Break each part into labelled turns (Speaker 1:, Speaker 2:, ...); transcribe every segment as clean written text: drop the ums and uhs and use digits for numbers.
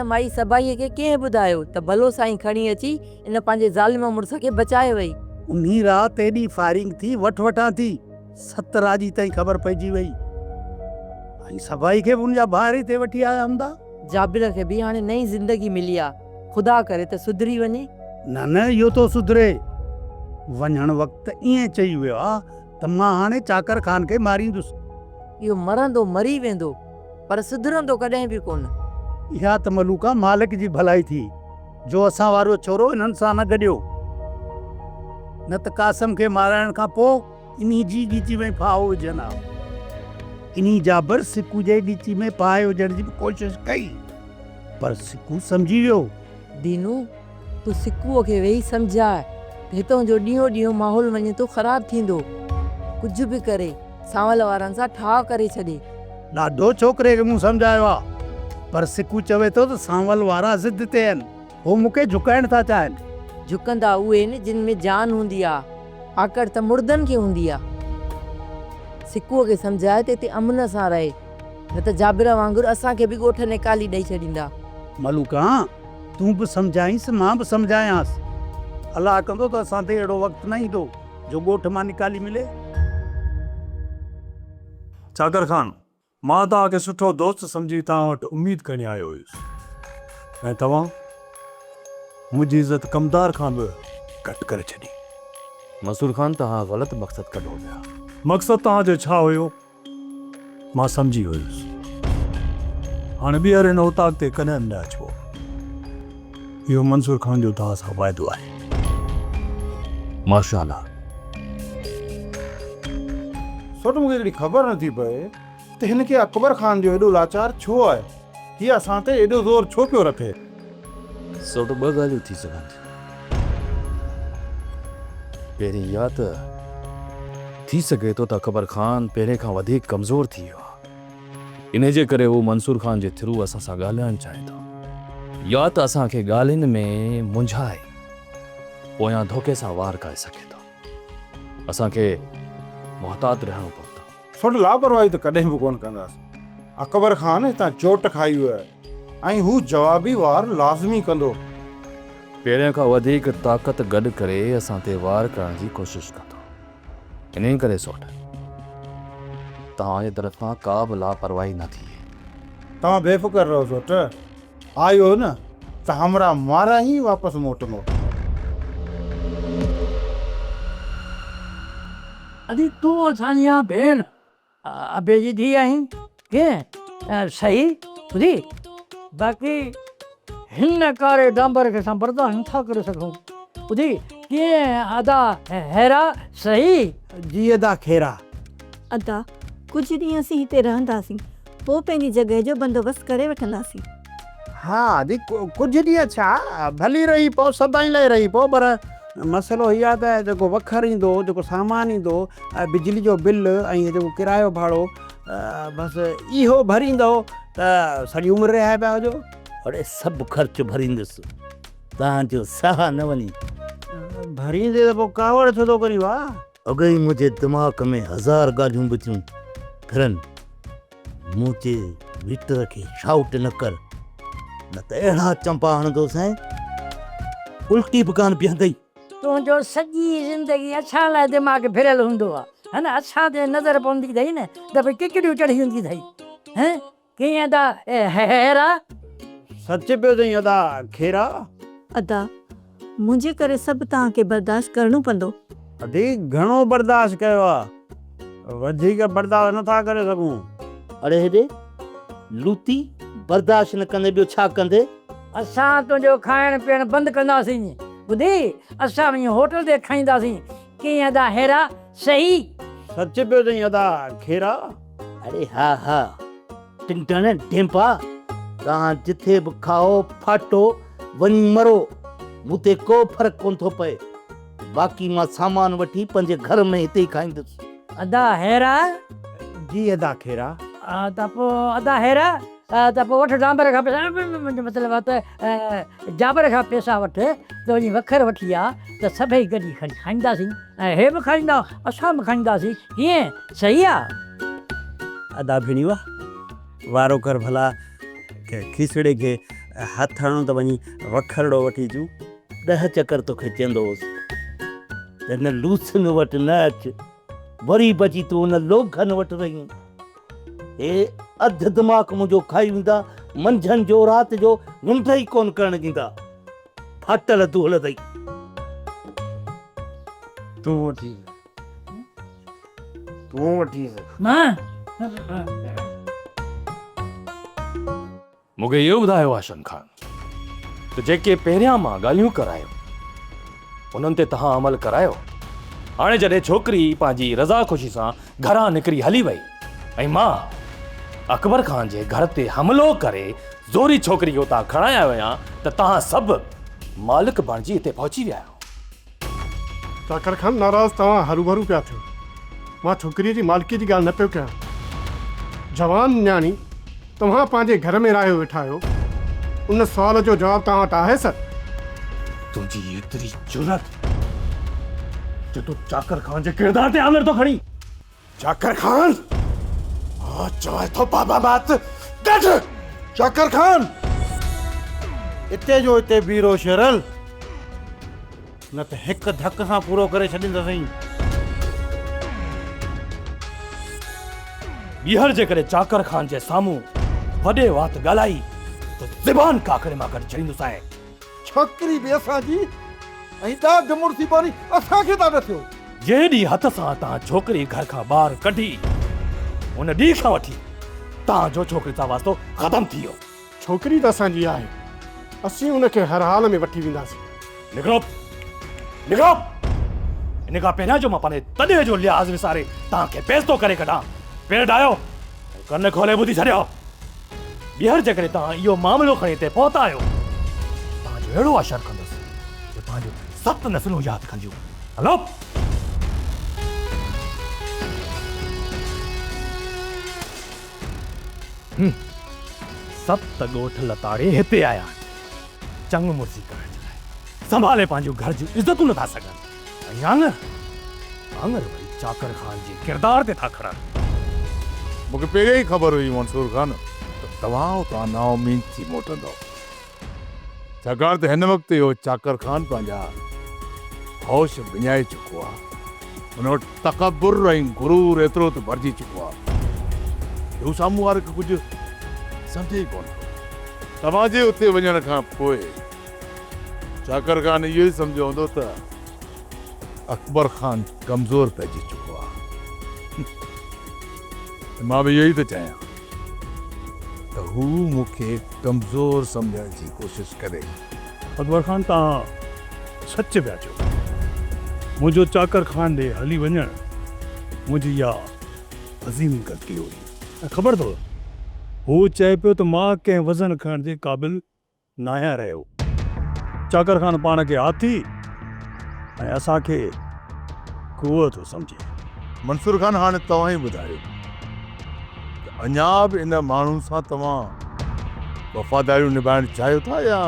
Speaker 1: इन माई सभाईअ खे कंहिं ॿुधायो त भलो साईं खणी अची इन पंहिंजे ज़ालिम मुड़ुस खे बचाए वई।
Speaker 2: उन्ही राति एॾी फायरिंग थी वठां थी 7 राजी ताईं ख़बर पइजी वई ऐं सभाई खे बि उनजा ॿाहिरि ई ते वठी आया हूंदा।
Speaker 1: जाबिर खे बि हाणे नई ज़िंदगी मिली आहे, ख़ुदा करे त सुधरी वञे।
Speaker 2: न इहो तो सुधरे। वञण वक़्तु ईअं चई वियो आहे त मां हाणे चाकर खान खे मारींदुसि।
Speaker 1: इहो मरंदो मरी वेंदो पर सुधरंदो कॾहिं बि कोन।
Speaker 2: इहा त मलूका मालिक जी भलाई थी जो असां वारो छोरो इन्हनि सां न गॾियो, न त कासम खे माराइण खां पोइ इन्ही जी ॾीची में फाहो विझनि हा। इन्ही जाबर सिकू जे ॾीची में पाए विझण जी बि कोशिशि कई पर सिकू सम्झी वियो।
Speaker 1: दीनू तूं सिकूअ खे वेही सम्झाए, हितां जो ॾींहों ॾींहों माहौल वञे थो ख़राब थींदो। कुझु बि करे सांवल वारनि सां ठाह करे छॾे।
Speaker 2: ॾाढो छोकिरे खे मूं सम्झायो आहे पर सिकू चवे थो त सांवल वारा ज़िद ते आहिनि, हो मूंखे झुकाइण था चाहिनि।
Speaker 1: झुकंदा उहे आहिनि जिन में जान हूंदी आहे, आकड़ त मुर्दनि खे हूंदी आहे। सिकूअ खे सम्झाए त हिते अमन सां रहे, न त जाबिर वांगुरु असांखे बि ॻोठ ने काली ॾेई छॾींदा।
Speaker 2: मलूका तूं बि सम्झाईंसि मां बि सम्झायांसि। अलाह कंदो त असां ते अहिड़ो वक़्तु न ईंदो जो ॻोठ मां निकाली मिले।
Speaker 3: चाकर खान, मां तव्हांखे सुठो दोस्त सम्झी तव्हां वटि उमेद करणी आयो हुयुसि ऐं तव्हां मुंहिंजी इज़त कमदार खां बि घटि करे छॾी।
Speaker 4: मंसूर खान तव्हां ग़लति मक़सदु कढो पिया।
Speaker 3: मक़सदु तव्हांजो छा हुयो मां सम्झी वियुसि। हाणे ॿीहर हिन उताक ते कॾहिं न अचिबो। इहो मंसूर खान जो तव्हां सां वाइदो आहे।
Speaker 4: माशाअल्लाह।
Speaker 5: सो मूंखे हिकिड़ी ख़बर नथी पए त हिनखे अकबर खान जो एॾो लाचार छो आहे, हीअ असां ते एॾो ज़ोर छो पियो रखे।
Speaker 4: सो ॿ ॻाल्हियूं थी सघनि थियूं। पहिरीं इहा त थी सघे थो त अकबर खान पहिरें खां वधीक कमज़ोर थी वियो आहे, इन जे करे हू मंसूर खान जे थ्रू असां सां ॻाल्हाइणु चाहे थो, या त असांखे ॻाल्हियुनि में मुंझाए पोयां धोखे सां वार करे सघे थो। असांखे मुहतात रहणो पवंदो।
Speaker 5: सो लापरवाही त कॾहिं बि कोन कंदासीं। अकबर खान हितां चोट खाई वियो आहे ऐं हू जवाबी वार लाज़मी कंदो।
Speaker 4: पहिरें खां वधीक ताक़त गॾु करे असां ते वार करण जी कोशिशि कंदो। इन करे सोट तव्हांजे तरफ़ां का बि लापरवाही न थिए।
Speaker 5: तव्हां बेफ़िक्र रहो सोट, आयो न त हमरा मारा ई वापसि मोटंदो।
Speaker 6: अदी तूं असांजी भेण अबे जी धीउ आहीं कीअं सही ॿुधी। बाक़ी हिन कारे डांबर खे असां बर्दाश्त नथा करे सघूं। ॿुधी कीअं अदा हैरा सही।
Speaker 2: जी अदा खेरा।
Speaker 7: अदा कुझु ॾींहं असीं हिते रहंदासीं, पोइ पंहिंजी जॻह जो बंदोबस्तु करे वठंदासीं।
Speaker 2: हा दी कुझु ॾींहं छा भली रही पोइ सदाईं लाइ रही पोइ, पर मसइलो इहा त जेको वखर ईंदो, जेको सामान ईंदो, बिजली जो बिल ऐं जेको किरायो भाड़ो, बसि इहो भरींदो त सॼी उमिरि रहिया पिया हुजो।
Speaker 8: अड़े सभु ख़र्चु भरींदुसि, तव्हांजो साह न वञे।
Speaker 2: भरींदे त पोइ कावड़ छो थो करी वाह।
Speaker 8: अॻई मुंहिंजे दिमाग़ में 1000 ॻाल्हियूं बि थियूं फिरनि। मूं चए मीटर खे शाउट न कर, न त अहिड़ा चंपा हणंदोसीं उल्टी बि कान बीहंदई।
Speaker 6: तुंहिंजो सॼी ज़िंदगी असां लाइ दिमाग़ फिरियल हूंदो आहे, है न। असां ते नज़र पवंदी अथई न त भई किकिड़ियूं चढ़ी हूंदी अथई। हैं कीअं अदा हैरा।
Speaker 2: सच पियो चई अदा खेरा।
Speaker 7: अदा मुंहिंजे करे सभु तव्हांखे बर्दाश्त करिणो पवंदो।
Speaker 2: अदी घणो बर्दाश्त कयो आहे, वधीक बर्दाश्त नथा करे सघूं।
Speaker 8: अड़े हेॾे लूती बर्दाश्त न कंदे ॿियो छा कंदे।
Speaker 6: असां तुंहिंजो खाइण पीअण बंदि कंदासीं। ॿुधी असां वञी होटल ते खाईंदासीं। कीअं अदा हैरा सही।
Speaker 2: सच पियो चई अदा खेरा।
Speaker 8: अरे हा हा टिंटण ढेंपा, तव्हां जिथे बि खाओ फाटो वञी मरो, मूं ते को फ़र्क़ु कोन थो पए। बाक़ी मां सामान वठी पंहिंजे घर में हिते ई खाईंदुसि।
Speaker 6: अदा हैरा।
Speaker 2: जी अदा खेरा।
Speaker 6: त पोइ अदा हैरा त पोइ वठि डांबर खां पैसा, मतिलबु त जाबर खां पैसा वठि त वञी वखर वठी आहे त सभई गॾी खणी खाईंदासीं ऐं हे बि खाईंदा असां बि खाईंदासीं। कीअं सही आहे।
Speaker 2: अदा भेणी वाह, वारो कर भला के खीसड़े खे
Speaker 9: हथ हणो त वञी वखरड़ो वठी अचूं।
Speaker 8: 10 चकर तोखे चवंदो हुउसि त हिन लूसन वटि न अचु, वरी बची तूं हुन लोखन वटि रही। हे अधु दिमाग़ मुंहिंजो खाई वेंदा, मंझंदि जो राति जो निंड ई कोन करणु ॾींदा। फाटल तूं हलंदई।
Speaker 5: तूं वठी तूं वठी
Speaker 6: मां
Speaker 4: मूंखे इहो ॿुधायो आशन खान त जेके पहिरियां मां ॻाल्हियूं करायो उन्हनि ते तव्हां अमल करायो। हाणे जॾहिं छोकिरी पंहिंजी रज़ा ख़ुशी सां घरां निकिरी हली वई ऐं मां अकबर खान जे घर ते हमिलो करे ज़ोरी छोकिरी खे उतां खणाया विया त तव्हां सभु मालिक बणिजी हिते पहुची विया आहियो।
Speaker 10: चाकर खान नाराज़ तव्हां हरू भरू पिया थियो। मां छोकिरीअ जी मालिकी जी ॻाल्हि न पियो कयां। जवान न्याणी तव्हां पंहिंजे घर में रहियो वेठा आहियो, उन सुवाल जो जवाबु तव्हां वटि आहे सर?
Speaker 4: तुंहिंजी एतिरी जुरत जो तूं चाकर खान जे किरदार ते आमिर थो खणी।
Speaker 5: चाकर खान चवाए थो बाबा बात ॾठ। चाकर खान हिते जो हिते बीरो शेरल, न त हिकु धक सां पूरो करे छॾींदसि।
Speaker 4: ॿीहर जे करे चाकर खान जे साम्हूं वॾे वात ॻाल्हाई त ज़बान काकड़े मां कढी छॾींदुसि। ऐं
Speaker 5: छोकिरी बि असांजी ऐं ॾाढ मुर्सी बारी असांखे था न थियो।
Speaker 4: जे ॾींहुं हथ सां तव्हां छोकिरी घर खां ॿाहिरि कढी उन ॾींहुं खां वठी तव्हांजो छोकिरी सां वास्तो ख़तमु थी वियो।
Speaker 10: छोकिरी त असांजी आहे, असीं उनखे हर हाल में वठी वेंदासीं।
Speaker 4: निकिरो निकिरो, इन खां पहिरियां जो मां पंहिंजे तॾहिं जो लिहाज़ विसारे तव्हांखे बेइज़्ज़तो करे कढां। पेर डायो, कन खोले ॿुधी छॾियो। ॿीहर जे करे तव्हां इहो मामिलो खणी हिते पहुता आहियो, तव्हांजो अहिड़ो असरु कंदुसि जो तव्हांजो 7 नस्लूं यादि कंदियूं। हलो सत ॻोठ लताड़े हिते आया आहिनि चंग मुर्सी करण जे लाइ, संभाले पंहिंजो घर जूं इज़तूं नथा सघनि। ऐं आंगर वरी चाकर खान जे किरदार ते था खणनि।
Speaker 5: मूंखे पहिरियों ई ख़बर हुई मंसूर खान त तव्हां उतां नाउमीद थी मोटंदव, छाकाणि त हिन वक़्तु इहो चाकर खान पंहिंजा होश विञाए चुको आहे। हुन वटि तकबुर ऐं गुरूर एतिरो त भरिजी चुको आहे, हू साम्हूं वारे खे कुझु सम्झे ई कोन थो। तव्हांजे उते वञण खां पोइ चाकर खान इहो ई सम्झो हूंदो त अकबर खान कमज़ोर पइजी चुको आहे। मां बि इहो ई थो चाहियां त हू मूंखे कमज़ोर सम्झण जी कोशिशि करे।
Speaker 3: अकबर खान तव्हां सच पिया चओ। मुंहिंजो चाकर खान ॾे हली वञणु मुंहिंजी इहा अज़ीम ग़लती हुई। ऐं ख़बर अथव हू चए पियो त मां कंहिं वज़न खणण जे क़ाबिल न आहियां रहियो। चाकर खान पाण खे हाथी ऐं असांखे कुओ थो सम्झे।
Speaker 5: मंसूर खान हाणे तव्हां ई ॿुधायो त अञा बि इन माण्हू सां तव्हां वफ़ादारियूं निभाइणु चाहियो था या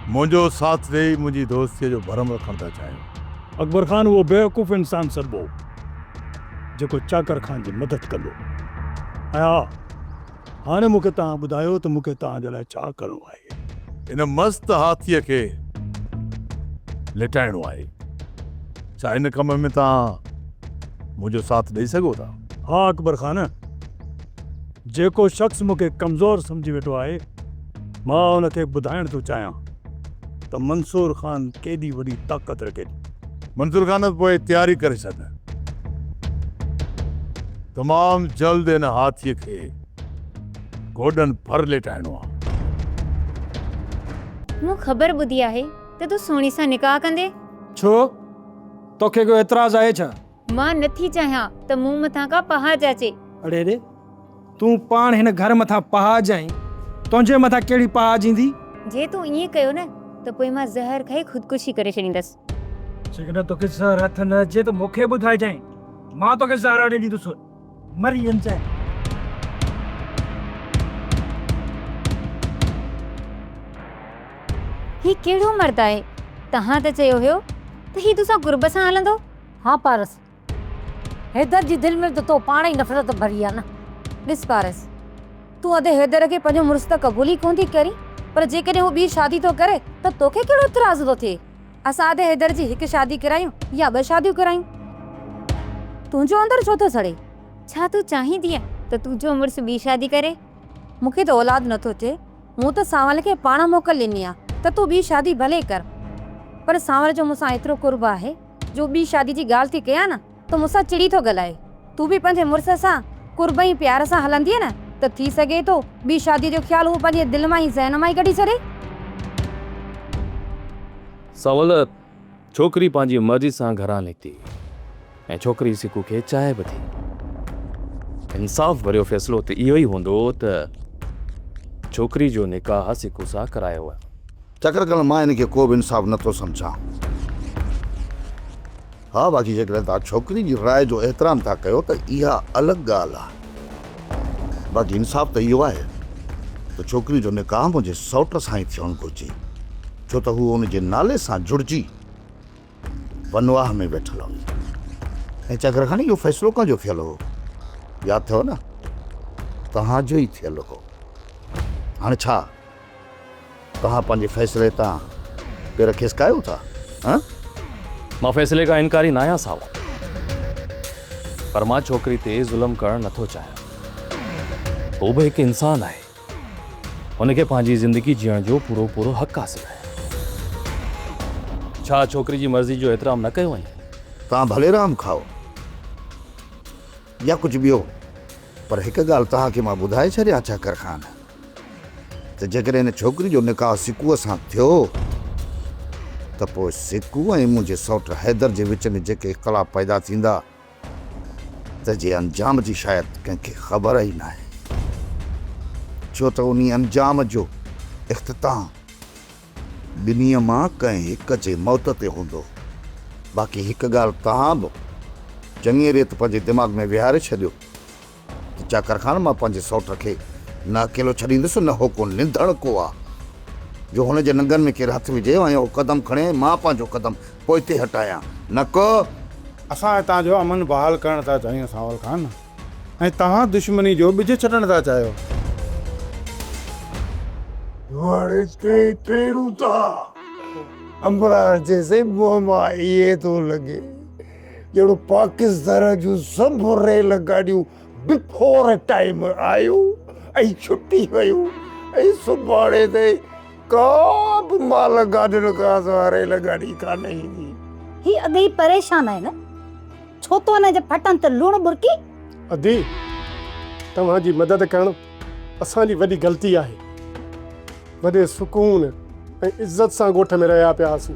Speaker 5: मुंहिंजो साथ ॾेई मुंहिंजी दोस्तीअ जो भरम रखणु था चाहियो?
Speaker 3: अकबर खान उहो बेवकूफ़ इंसान सॾिबो जेको चाकर खान जी मदद कंदो। ऐं हा हाणे मूंखे तव्हां ॿुधायो त मूंखे तव्हांजे लाइ छा करिणो आहे।
Speaker 5: इन मस्त हाथीअ खे लिटाइणो आहे। छा इन कम में तव्हां मुंहिंजो साथ ॾेई सघो था?
Speaker 3: हा अकबर खान, जेको शख़्स मूंखे कमज़ोर सम्झी वेठो आहे मां हुनखे ॿुधाइण थो चाहियां त मंसूर खान केॾी वॾी ताक़त रखे।
Speaker 5: मंसूर खान पोइ तयारी करे छॾ। तमामु जल्द इन हाथीअ खे गोॾनि भर लिटाइणो आहे।
Speaker 11: मूं ख़बर ॿुधी आहे त तूं सोणी सां निकाह कंदे।
Speaker 12: छो तोखे को एतिराज़ आहे छा?
Speaker 11: मां नथी चाहियां त मूं मथां का पहाज अचे।
Speaker 12: अड़े रे तूं पाण हिन घर मथां पहाज आहीं, तुंहिंजे मथां कहिड़ी पहाज ईंदी?
Speaker 11: जे तूं ईअं कयो न त पोइ मां ज़हर खाई ख़ुदकुशी करे छॾींदसि।
Speaker 12: जेकॾहिं तोखे ज़हर हथ न अचे त मूंखे ॿुधाइजांइ, मां तोखे ज़हर ॾेई ॾींदुसि। मरी वञजांइ।
Speaker 11: ही कहिड़ो मर्द आहे? तव्हां त चयो हुयो त ही तोसां गुरब सां हलंदो।
Speaker 1: हाँ पारस, हैदर जी दिलि में त तो पाण ई नफ़रत भरी आहे न।
Speaker 11: ॾिस पारस, तूं अधे हैदर खे पंहिंजो मुड़ुस त क़बूल ई कोन थी करी पर जेकॾहिं हू ॿी शादी थो करे त तोखे कहिड़ो इतराज़ थो थिए? असां आधे हैदर जी हिकु शादी करायूं या 2 शादियूं करायूं? तुंहिंजो अंदर छो थो सड़े?
Speaker 13: छा तूं चाहींदी आहे त तुंहिंजो मुड़ुसु ॿी शादी करे?
Speaker 11: मूंखे त औलाद नथो थिए। मूं त सांवल खे पाण मोकल ॾिनी आहे त तूं ॿी शादी भले कर, पर सांवल जो मूंसां एतिरो कुर्ब आहे जो ॿी शादी जी ॻाल्हि थी कयां न त मूंसां चिड़ी थो ॻाल्हाए। तूं बि पंहिंजे मुड़ुस सां कुर्ब ऐं प्यार सां हलंदीअ न त थी सघे थो ॿी शादी जो ख़्यालु हू पंहिंजे दिलि मां ई ज़हन मां ई कढी छॾे।
Speaker 4: सवल छोकिरी पंहिंजी मर्ज़ी सां घरां निकिती ऐं छोकिरी सिकू खे चाहे बि थी। इंसाफ़ भरियो फ़ैसिलो त इहो ई हूंदो त छोकिरी जो निकाह सिकू सां करायो आहे।
Speaker 14: चकर करण मां हिनखे को बि इंसाफ़ नथो सम्झां। हा, बाक़ी जेकॾहिं तव्हां छोकिरी जी राय जो एतिराम था कयो त इहा अलॻि ॻाल्हि आहे। बाक़ी इंसाफ़ त इहो आहे त छोकिरी जो निकाह मुंहिंजे सौट सां ई थियणु घुरिजे, छो त हू हुनजे नाले सां जुड़िजी वनवाह में वेठल हुई। ऐं चकर खानी इहो फ़ैसिलो कंहिंजो थियल हो? यादि अथव न, तव्हांजो ई थियल हो। हाणे छा तव्हां पंहिंजे फ़ैसिले तां पेर खिसकायो था? हां,
Speaker 4: मां फ़ैसिले खां इनकारी न आहियां सावा, पर मां छोकिरी ते ज़ुल्म करणु नथो चाहियां। हू बि हिकु इंसानु आहे, हुनखे पंहिंजी ज़िंदगी जीअण जो पूरो पूरो हक़ हासिल आहे। छा छोकिरी जी मर्ज़ी जो एतिराम न कयो वञे?
Speaker 14: तव्हां भले राम खाओ या कुझु ॿियो, पर हिकु ॻाल्हि तव्हांखे मां ॿुधाए छॾियां चकर खान, त जेकॾहिं हिन छोकिरी जो निकाह सिकूअ सां थियो त पोइ सिकू ऐं मुंहिंजे सौट हैदर जे विच में जेके इख़्तिलाफ़ पैदा थींदा त जे अंजाम जी शायदि कंहिंखे ख़बर ई न आहे, छो त उन अंजाम जो इख़्तिताम ॿिन्हीअ मां कंहिं हिक जे मौत ते हूंदो। बाक़ी हिकु ॻाल्हि तव्हां बि चङी रेत पंहिंजे दिमाग़ में विहारे छॾियो त चकर खान मां पंहिंजे सौट खे न अकेलो छॾींदुसि, न हो को निंधण को आहे जो हुनजे नंगनि में केरु हथु विझे ऐं उहो कदम खणे मां पंहिंजो कदम पोइ हिते हटायां न को।
Speaker 15: असां हितां जो अमन बहाल करणु था चाहियूं सावल खान, ऐं तव्हां दुश्मनी जो ॿिज छॾणु था चाहियो।
Speaker 2: अंबरार जैसे मुंह मां इहे थो लॻे जहिड़ो पाकिस्तान जूं सभु रेल गाॾियूं बिफोर टाइम आयूं ऐं छुटी वियूं ऐं सुभाणे ते का बि माल गाॾियुनि खां सवाइ रेल गाॾी कान ईंदी।
Speaker 7: ही अॻे परेशान आहे न, छो तो हिन जे फटनि ते लूणु बुरकी?
Speaker 10: अदी, तव्हांजी मदद करणु असांजी वॾी ग़लती आहे। वॾे सुकून ऐं इज़त सां ॻोठ में रहिया पिया हुआसीं।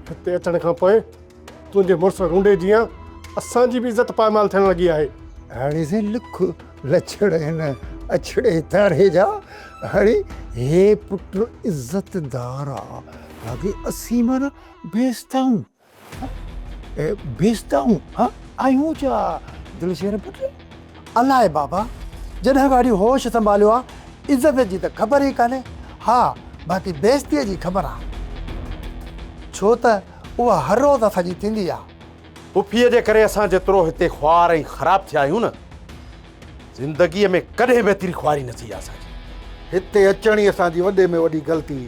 Speaker 10: हिते अचण खां पोइ तुंहिंजे मुड़ुसु रूंडे जीअं असांजी बि इज़त पामाल थियणु लॻी आहे।
Speaker 2: हाणे से लिख लछड़ हिन अछड़े तारे जा, हाणे हे पुट इज़तदार आहे, बाक़ी असीं माना बेस्ताऊं बेस्ताऊं आहियूं छा दिलशेर पुट?
Speaker 6: अलाए बाबा, जॾहिं गाड़ी होश संभालियो आहे इज़त जी त ख़बर ई कान्हे। हा, बाक़ी बेइज़तीअ जी ख़बर आहे, छो त उहा हर रोज़ असांजी थींदी आहे।
Speaker 8: पुफीअ जे करे असां जेतिरो हिते ख्वार ऐं ख़राबु थिया आहियूं न, ज़िंदगीअ में कॾहिं बि एतिरी ख्वारी न थी आहे असांजी।
Speaker 6: हिते अचण ई असांजी वॾे में वॾी ग़लती,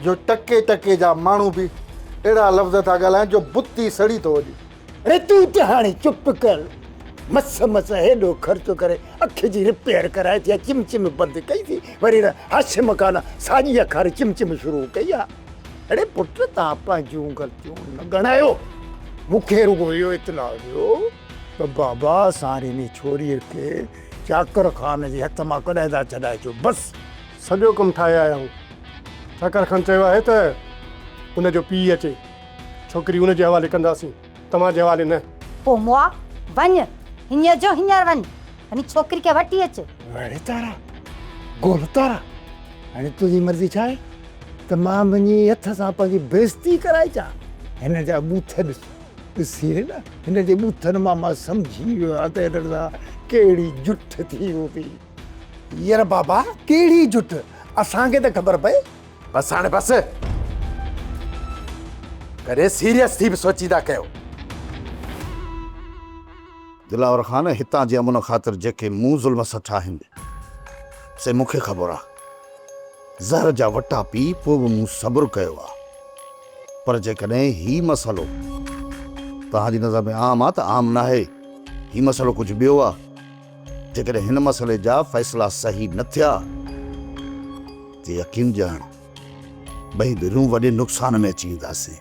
Speaker 6: जो टके टके जा माण्हू बि अहिड़ा लफ़्ज़ था ॻाल्हाइनि जो बुती सड़ी थो वञे।
Speaker 2: अरे तूं त हाणे चुप कर, मस मस हेॾो ख़र्चो करे अखि जी रिपेयर कराए थी, चिमचिम बंदि कई थी, वरी न हाशिम खान साॼी अखारे चिमचिम शुरू कई आहे। अरे पुट, तव्हां पंहिंजूं ग़लतियूं न ॻणायो, मूंखे रुॻो इहो इतलाउ ॾियो त बाबा असां हिन छोरीअ खे चाकर खान जे हथ मां कॾहिं था छॾाइजो। बसि
Speaker 10: सॼो कमु ठाहे आया आहियूं। चाकर खान चयो आहे त उनजो पीउ अचे, छोकिरी उनजे हवाले कंदासीं, तव्हांजे हवाले न।
Speaker 7: पोइ मुआ वञ, हींअर जो हींअर वञ, वञी छोकिरी खे वठी अच।
Speaker 2: अड़े तारा गोल तारा, हाणे तुंहिंजी मर्ज़ी छा आहे त मां वञी हथ सां पंहिंजी बेइज़ती कराइचां? हिन जा बूथ ॾिसी न, हिन जे बूथनि मां सम्झी वियो आहे त हिन सां कहिड़ी जुठ थी हूंदी।
Speaker 6: यार बाबा, कहिड़ी जुठ? असांखे त ख़बर पए।
Speaker 8: बसि हाणे बसि, कॾहिं सीरियस थी बि सोचींदा कयो।
Speaker 14: दिलावर खान, हितां जे अमन ख़ातिर जेके मूं ज़ुल्म सठा आहिनि से मूंखे ख़बर आहे, ज़हर जा वटा पी पोइ बि मूं सब्र कयो आहे। पर जेकॾहिं ही मसइलो तव्हांजी नज़र में आम आहे त आम न आहे, ही मसइलो कुझु ॿियो आहे। जेकॾहिं हिन मसइले जा फ़ैसिला सही न थिया त यकीन ॼाण ॿई धीरूं वॾे नुक़सान में अची वेंदासीं।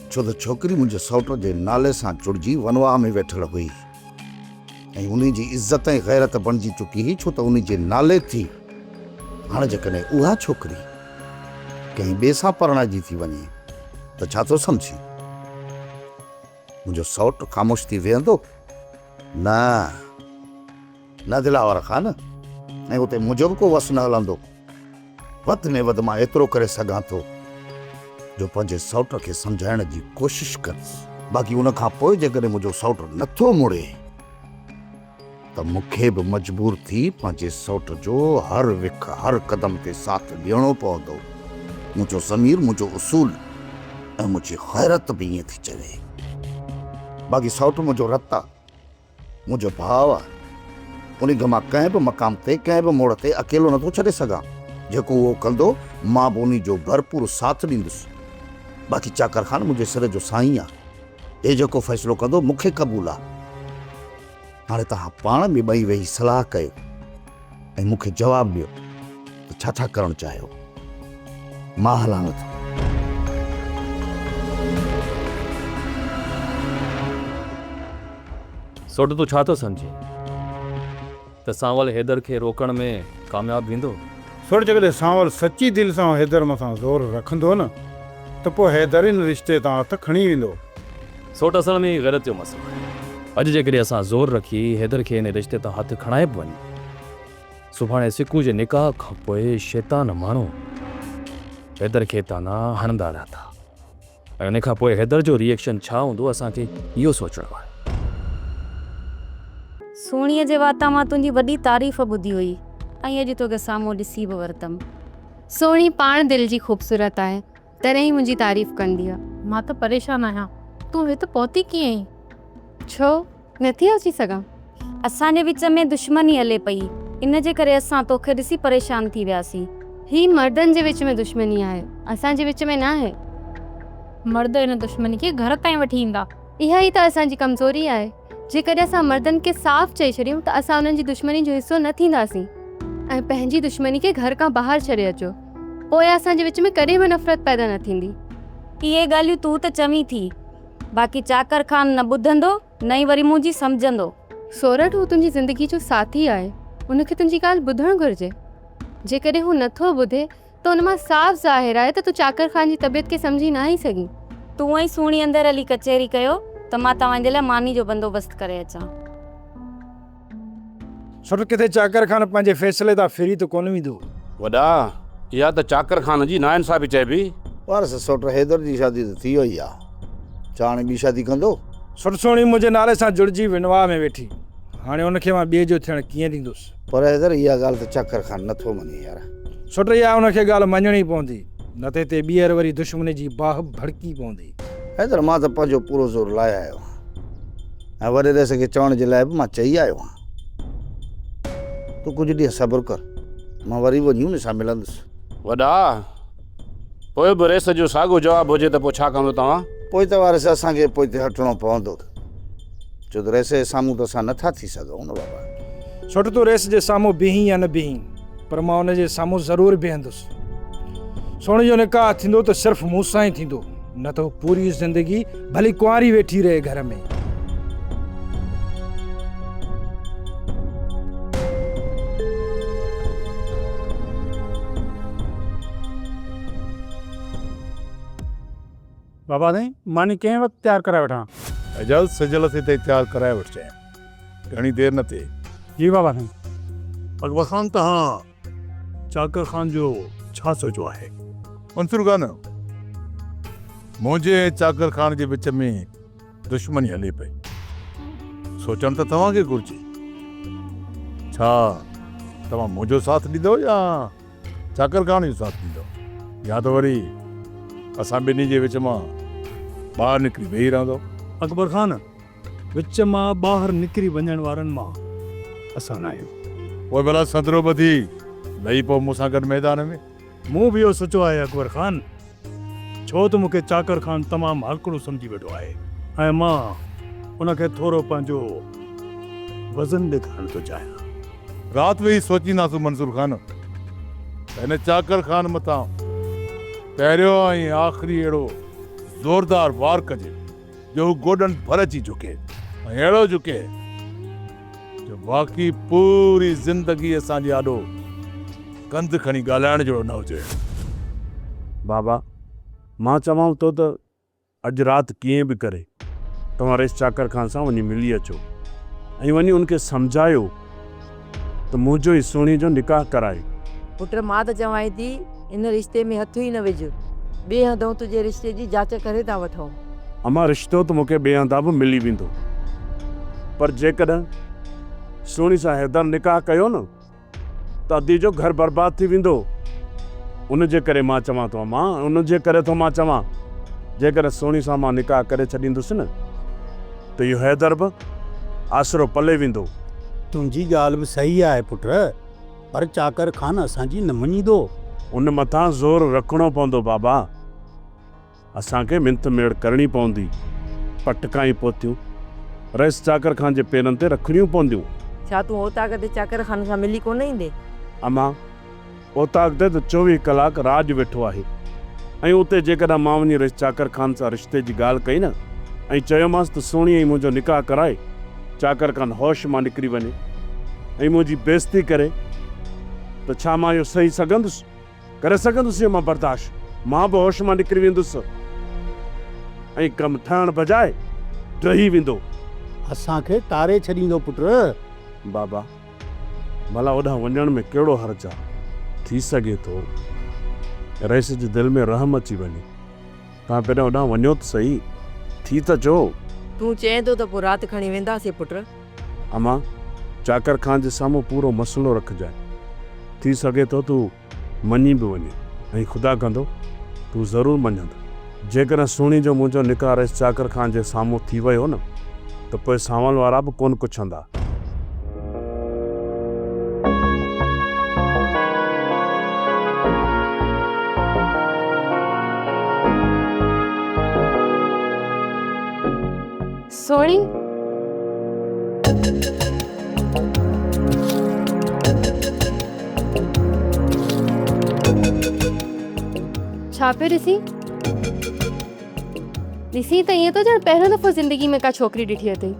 Speaker 14: छो त छोकिरी मुंहिंजे सौट जे नाले सां जुड़जी वनवाह में वेठल हुई ऐं उन जी इज़त ऐं गैरत बणिजी चुकी हुई, छो त उन जे नाले थी। हाणे जेकॾहिं उहा छोकिरी कंहिं ॿिए सां परणाइजी थी वञे त छा थो सम्झी? मुंहिंजो सौट ख़ामोश थी वेहंदो? न दिलावर ख़ान, ऐं उते मुंहिंजो बि को वस न हलंदो। वधि में वधि मां एतिरो करे सघां थो जो पंहिंजे सौट खे सम्झाइण जी कोशिशि कंदुसि। बाक़ी उन खां पोइ जेकॾहिं मुंहिंजो सौट नथो मुड़े त मूंखे बि मजबूर थी पंहिंजे सौट जो हर विख हर क़दम ते साथ ॾियणो पवंदो। मुंहिंजो ज़मीर, मुंहिंजो उसूल ऐं मुंहिंजी गैरत बि ईअं थी चवे। बाक़ी सौट मुंहिंजो रतु आहे, मुंहिंजो भाउ आहे। उन खे मां कंहिं बि मक़ाम ते कंहिं बि मोड़ ते अकेलो नथो छॾे सघां। जेको उहो कंदो मां बि उन जो भरपूर साथ ॾींदुसि। बाक़ी चाकर ख़ान मुंहिंजे सिर जो साईं आहे, हे जेको फ़ैसिलो कंदो मूंखे क़बूल आहे। हाणे तव्हां पाण में ॿई वेही सलाह कयो ऐं मूंखे जवाबु ॾियो त छा छा करणु चाहियो। मां हलां नथो।
Speaker 4: सोट तूं छा थो सम्झी त सांवल हैदर खे रोकण में कामयाबु वेंदो?
Speaker 15: सोट जेकॾहिं सांवल सची दिलि सां हैदर मथां ज़ोर रखंदो न त पोइ हैदर इन रिश्ते तां हथ खणी वेंदो।
Speaker 4: सोट असल में गैरत जो मसइलो आहे। अॼु जेकॾहिं असां ज़ोर रखी हैदर खे इन रिश्ते तां हथ खणाए बि वञे, सुभाणे सिकू जे निकाह खां पोइ शैतान माण्हू हैदर खे ताना हणंदा रहंदा ऐं उन खां पोइ हैदर जो रिएक्शन छा हूंदो असांखे इहो सोचणो आहे।
Speaker 11: सोणीअ जे वाता मां तुंहिंजी वॾी तारीफ़ ॿुधी हुई ऐं अॼु तोखे साम्हूं ॾिसी बि वरितमि।
Speaker 16: सोणी पाण दिलि जी ख़ूबसूरत आहे, तॾहिं ई मुंहिंजी तारीफ़ कंदी आहे। मां त परेशान आहियां, तूं हिते पहुती कीअं आहीं? छो नथी अची सघां?
Speaker 11: असांजे विच में दुश्मनी हले पई, इन जे करे असां तोखे ॾिसी परेशान थी वियासीं।
Speaker 16: ही मर्दनि जे विच में दुश्मनी आहे, असांजे विच में न आहे। मर्द इन दुश्मनी खे घर ताईं वठी ईंदा, इहा ई त असांजी कमज़ोरी आहे। जेकॾहिं असां मर्दनि खे साफ़ चई छॾियूं त असां उन्हनि जी दुश्मनी जो हिसो न थींदासीं ऐं पंहिंजी दुश्मनी खे घर खां ॿाहिरि छॾे अचो, पोइ असांजे विच में कॾहिं बि नफ़रत पैदा न थींदी।
Speaker 11: इहे ॻाल्हियूं तूं त चवीं थी, बाक़ी चाकर ख़ान न ॿुधंदो न ई वरी मुंहिंजी सम्झंदो।
Speaker 16: सोरठ हू तुंहिंजी ज़िंदगी जो साथी आहे, उनखे तुंहिंजी ॻाल्हि ॿुधणु घुरिजे। जेकॾहिं हू नथो ॿुधे त उन मां साफ़ ज़ाहिर आहे त तूं चाकर ख़ान जी तबियत खे सम्झी न आई सघीं।
Speaker 11: तूं ऐं सुहिणी अंदरि हली कचहरी कयो त मां तव्हांजे लाइ मानी जो बंदोबस्तु करे अचां।
Speaker 12: सुठ किथे चाकर ख़ान पंहिंजे फ़ैसिले तां फिरी त कोन वेंदो।
Speaker 17: वॾा, इहा त चाकर ख़ान जी नाइंसाफ़ी चइबी।
Speaker 14: वारस सौट हैदर जी शादी त थी वई आहे, चाणे ॿी शादी कंदो?
Speaker 12: सुठ सोणी मुंहिंजे नाले सां जुड़जी विनवाह में वेठी, हाणे उनखे मां ॿिए जो थियणु कीअं ॾींदुसि?
Speaker 14: पर हैदर इहा ॻाल्हि त चाकर ख़ान नथो मञे यार।
Speaker 12: सुठ इहा उनखे ॻाल्हि मञणी पवंदी, न त हिते ॿीहर वरी दुश्मनी जी बाह भड़की पवंदी।
Speaker 14: हैदर मां त पंहिंजो पूरो ज़ोर लाए आयो आहियां ऐं वॾे रेस खे चवण जे लाइ बि मां चई आयो आहियां। तूं कुझु ॾींहं सब्र कर, मां वरी वञी हुन सां मिलंदुसि।
Speaker 17: वॾा, पोइ बि रेस जो साॻियो जवाबु हुजे त पोइ छा कंदो तव्हां?
Speaker 14: पोइ त वारस असांखे पोइ ते हटणो पवंदो, छो त रेस जे साम्हूं त असां नथा थी सघूं न बाबा।
Speaker 12: छोट तूं रेस जे साम्हूं बीहीं या न बीहीं, पर मां उन जे साम्हूं ज़रूरु बीहंदुसि। सोणी जो निकाह थींदो त सिर्फ़ु मूं सां ई थींदो, न त पूरी ज़िंदगी भली कुंवारी वेठी रहे घर में।
Speaker 2: बाबा साईं, मानी कंहिं वक़्तु तयारु कराए वठां?
Speaker 5: जल्द से जल्द हिते तयारु कराए वठिजांइ, घणी देरि न थिए।
Speaker 2: जी बाबा साईं।
Speaker 3: अकबर ख़ान, तव्हां चाकर ख़ान जो छा सोचो आहे?
Speaker 5: मंसूर ख़ान, मुंहिंजे चाकर ख़ान जे विच में दुश्मनी हले पई, सोचणु त तव्हांखे घुरिजे। छा तव्हां मुंहिंजो साथ ॾींदव या चाकर ख़ान जो साथ ॾींदव, या त वरी असां ॿिन्ही जे विच मां ॿाहिरि निकिरी वेही रहंदो?
Speaker 3: अकबर ख़ान, विच मां ॿाहिरि निकिरी वञण वारनि मां असां न आहियूं।
Speaker 5: पोइ भला संदरो ॿधी लही पोइ मूंसां गॾु मैदान में।
Speaker 3: मूं बि इहो सोचियो आहे अकबर ख़ान, छो त मूंखे चाकर ख़ान तमामु हलकड़ो सम्झी वेठो आहे ऐं मां उनखे थोरो पंहिंजो वज़न ॾेखारणु थो चाहियां।
Speaker 5: राति वेही सोचींदासीं मंसूर खान, हिन चाकर खान मथां पहिरियों ऐं आख़िरी अहिड़ो ज़ोरदार वार कजे जो हू गोॾनि भर अची झुके ऐं अहिड़ो झुके जो बाक़ी पूरी ज़िंदगी असांजे आॾो कंध खणी ॻाल्हाइण जहिड़ो न हुजे।
Speaker 15: बाबा मां चवां थो त अॼु राति कीअं बि करे तव्हां रेस चाकर खान सां वञी मिली अचो ऐं वञी उनखे सम्झायो त मुंहिंजो ई सोणी जो निकाह कराए।
Speaker 1: पुट मां त चवां थी इन रिश्ते में हथ ई न विझ, ॿिए हंधों तुंहिंजे रिश्ते जी जांच करे था वठूं।
Speaker 15: अमां रिश्तो त मूंखे ॿिए हंधा बि मिली वेंदो, पर जेकॾहिं सोणी सां हैदर निकाह कयो न त अदी जो घर बर्बाद थी वेंदो। उनजे करे मां चवां थो अमां, उनजे करे थो मां चवां जेकॾहिं सोणी सां मां निकाह करे छॾींदुसि न त इहो हैदर बि आसरो पले वेंदो।
Speaker 2: तुंहिंजी ॻाल्हि बि सही आहे पुट, पर चाकर खान असांजी न मञीदो।
Speaker 15: उन मथां ज़ोर रखिणो पवंदो बाबा, असांखे मिंथ मेड़ करणी पवंदी, पटकाई पोतियूं रईस चाकर खान जे पेरनि ते रखणियूं पवंदियूं।
Speaker 1: छा तूं ओताक ते चाकर खान सां मिली कोन ईंदे?
Speaker 15: अमां ओताक ते त 24 कलाक राज वेठो आहे ऐं उते जेकॾहिं मां वञी रईस चाकर खान सां रिश्ते जी ॻाल्हि कई न ऐं चयोमांसि त सोणी ऐं मुंहिंजो निकाह कराए, चाकर खान होश मां निकिरी वञे ऐं मुंहिंजी बेइज़ती करे त छा मां इहो सही सघंदुसि, करे सघंदुसि? मां बर्दाश्त, मां बि होश मां निकिरी वेंदुसि ऐं कमु ठहण बजाए ॾही वेंदो।
Speaker 2: असांखे तारे छॾींदो पुट।
Speaker 15: बाबा भला ओॾां वञण में कहिड़ो हर्ज आहे? थी सघे थो रईस जे दिलि में रहम अची वञे, तव्हां पहिरियों ओॾां वञो त सही, थी त चओ।
Speaker 1: तूं चएं थो त पोइ राति खणी वेंदासीं पुट।
Speaker 15: अमां चाकर खान जे साम्हूं पूरो मसलो रखजांइ, थी सघे थो तूं मञी बि वञे ऐं ख़ुदा कंदो तूं ज़रूरु मञंदो। जेकॾहिं सोणी जो मुंहिंजो निकाह रईस चाकर खान जे साम्हूं थी वियो न त पोइ सावल वारा बि कोन कुछंदा।
Speaker 16: सोणी छा पे ॾिसी त ईअं तो ॼण पहिरियों दफ़ो ज़िंदगी में का छोकिरी ॾिठी अथई।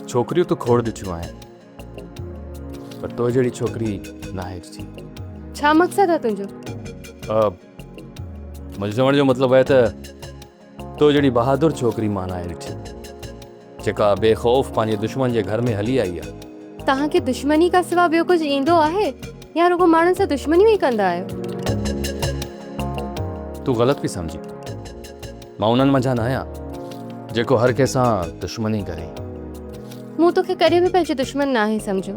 Speaker 4: छोकिरियूं तो खोड़ ॾिठियूं आहिनि, पर तो जहिड़ी छोकिरी न आहे ॾिठी।
Speaker 16: छा मक़सदु आहे तुंहिंजो?
Speaker 4: मुंहिंजो चवण जो मतिलबु आहे त तो जहिड़ी बहादुर छोकिरी मां न आहे ॾिठी, जेका बेखौफ़ पंहिंजे दुश्मन जे घर में हली आई आहे।
Speaker 16: तव्हांखे दुश्मनी खां सवाइ ॿियो कुझु ईंदो आहे या रुगो माण्हुनि सां दुश्मनियूं ई कंदा आहियो?
Speaker 4: तूं ग़लति पई सम्झी, मां उन्हनि मंझां न आहियां जेको हर कंहिंसां दुश्मनी करे।
Speaker 16: मूं तोखे कॾहिं बि पंहिंजो दुश्मन न आहे सम्झो,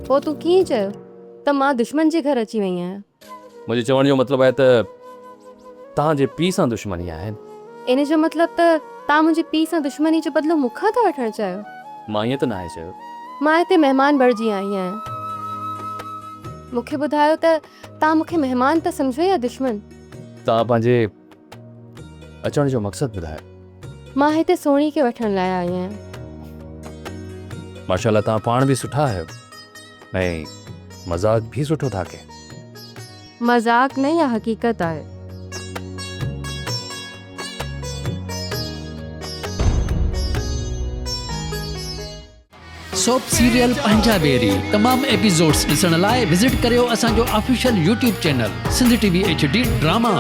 Speaker 16: पोइ तूं कीअं चयो त मां दुश्मन जे घर अची वई आहियां?
Speaker 4: मुंहिंजे चवण जो मतिलबु आहे त तव्हांजे पीउ सां दुश्मनी आहिनि।
Speaker 16: इन जो मतिलबु त तव्हां मुंहिंजे पीउ सां दुश्मनी जो बदिलो मूंखां था वठणु चाहियो?
Speaker 4: मां ईअं त न आहे चयो।
Speaker 16: मां हिते महिमान बणिजी आई आहियां। मूंखे ॿुधायो त तव्हां मूंखे महिमान त सम्झो या दुश्मन?
Speaker 4: तव्हां पंहिंजे अचण जो मक़सदु ॿुधायो।
Speaker 16: मां हिते सोणी खे वठण लाइ आई आहियां।
Speaker 4: माशाल्लाह तव्हां पाण बि सुठा आहियो ऐं मज़ाक भी सुठो था कयो।
Speaker 16: मज़ाक न या हक़ीक़त आहे।
Speaker 18: सोप सीरियल पंजाबेरी तमाम एपिसोड्स ॾिसण लाइ विज़िट करियो असांजो official YouTube channel Sindh TV HD drama.